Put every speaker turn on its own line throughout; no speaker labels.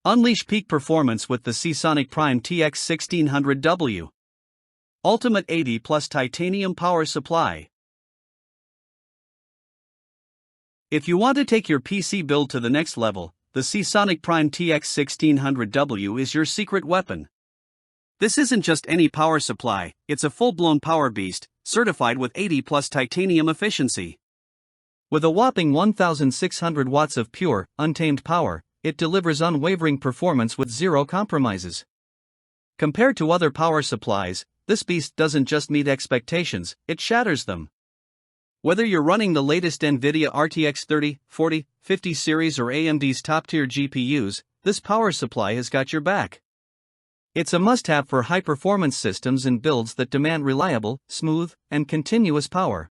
Unleash peak performance with the Seasonic Prime TX-1600W. Ultimate 80 plus titanium power supply. If you want to take your PC build to the next level, the Seasonic Prime TX-1600W is your secret weapon. This isn't just any power supply, it's a full-blown power beast, certified with 80 plus titanium efficiency. With a whopping 1,600 watts of pure, untamed power, it delivers unwavering performance with zero compromises. Compared to other power supplies, this beast doesn't just meet expectations, it shatters them. Whether you're running the latest Nvidia RTX 30, 40, 50 series or AMD's top-tier GPUs, this power supply has got your back. It's a must-have for high-performance systems and builds that demand reliable, smooth, and continuous power.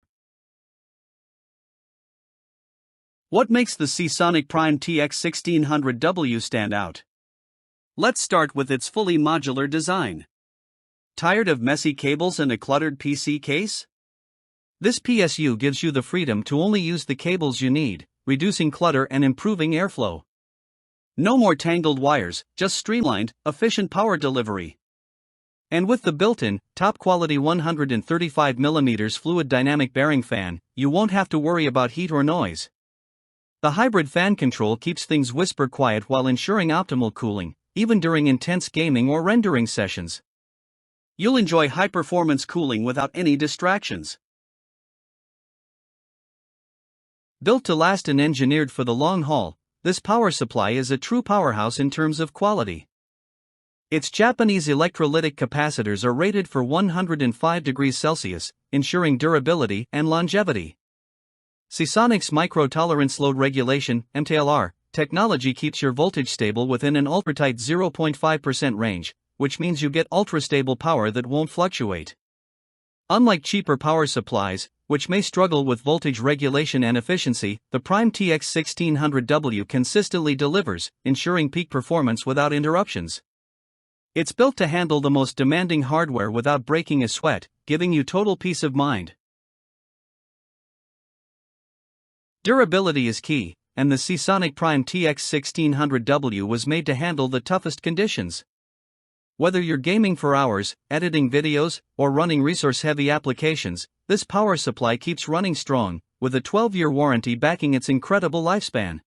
What makes the Seasonic Prime TX-1600W stand out? Let's start with its fully modular design. Tired of messy cables and a cluttered PC case? This PSU gives you the freedom to only use the cables you need, reducing clutter and improving airflow. No more tangled wires, just streamlined, efficient power delivery. And with the built-in, top-quality 135mm fluid dynamic bearing fan, you won't have to worry about heat or noise. The hybrid fan control keeps things whisper quiet while ensuring optimal cooling, even during intense gaming or rendering sessions. You'll enjoy high-performance cooling without any distractions. Built to last and engineered for the long haul, this power supply is a true powerhouse in terms of quality. Its Japanese electrolytic capacitors are rated for 105 degrees Celsius, ensuring durability and longevity. Seasonic's micro-tolerance load regulation (MTLR) technology keeps your voltage stable within an ultra-tight 0.5% range, which means you get ultra-stable power that won't fluctuate. Unlike cheaper power supplies, which may struggle with voltage regulation and efficiency, the Prime TX-1600W consistently delivers, ensuring peak performance without interruptions. It's built to handle the most demanding hardware without breaking a sweat, giving you total peace of mind. Durability is key, and the Seasonic Prime TX-1600W was made to handle the toughest conditions. Whether you're gaming for hours, editing videos, or running resource-heavy applications, this power supply keeps running strong, with a 12-year warranty backing its incredible lifespan.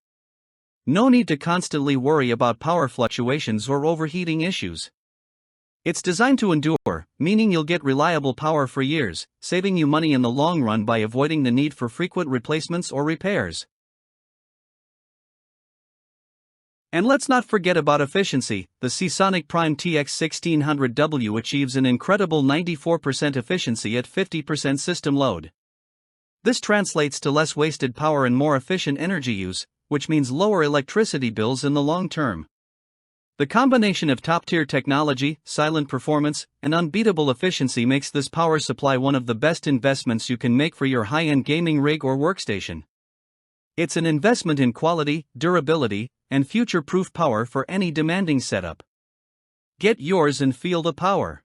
No need to constantly worry about power fluctuations or overheating issues. It's designed to endure, meaning you'll get reliable power for years, saving you money in the long run by avoiding the need for frequent replacements or repairs. And let's not forget about efficiency. The Seasonic Prime TX-1600W achieves an incredible 94% efficiency at 50% system load. This translates to less wasted power and more efficient energy use, which means lower electricity bills in the long term. The combination of top-tier technology, silent performance, and unbeatable efficiency makes this power supply one of the best investments you can make for your high-end gaming rig or workstation. It's an investment in quality, durability, and future-proof power for any demanding setup. Get yours and feel the power.